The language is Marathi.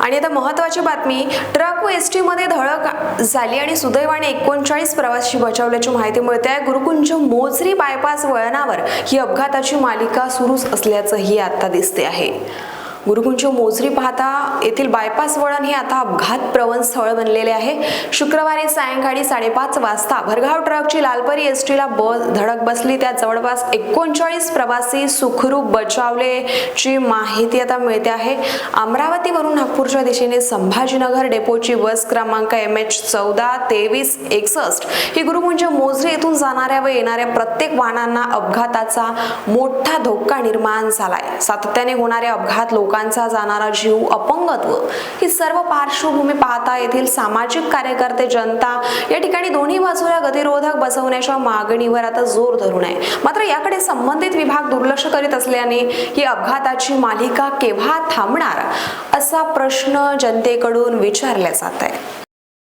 आणि आता महत्त्वाची बातमी, ट्रक व एसटी मध्ये धडक झाली आणि सुदैवाने 39 प्रवासी बचावल्याची माहिती मिळते आहे। गुरुकुंज मोझरी बायपास वळणावर ही अपघाताची मालिका सुरूच असल्याचंही आता दिसते आहे। गुरुकुंज मोझरी पाहता येथील बायपास वळण हे आता अपघात प्रवण स्थळ बनलेले आहे। शुक्रवारी सायंकाळी 5:30 वाजता भरधाव ट्रकची लालपरी एसटीला धडक बसली। त्या जवळपास 39 प्रवासी सुखरूप बचावल्याची माहिती आता मिळते आहे। अमरावतीवरून नागपूरच्या दिशेने संभाजीनगर डेपोची बस क्रमांक MH142361 ही गुरुकुंज मोझरी येथून जाणाऱ्या व येणाऱ्या प्रत्येक वाहनांना अपघाताचा मोठा धोका निर्माण झालाय। सातत्याने होणारे अपघात, लोकांचा जाणारा जीव, अपंगत्व ही सर्व पार्श्वभूमी पाहता येथील सामाजिक कार्यकर्ते, जनता या ठिकाणी दोन्ही बाजूला गतिरोधक बसवण्याच्या मागणीवर आता जोर धरून आहे। मात्र याकडे संबंधित विभाग दुर्लक्ष करीत असल्याने ही अपघाताची मालिका केव्हा थांबणार असा प्रश्न जनतेकडून विचारला जात आहे।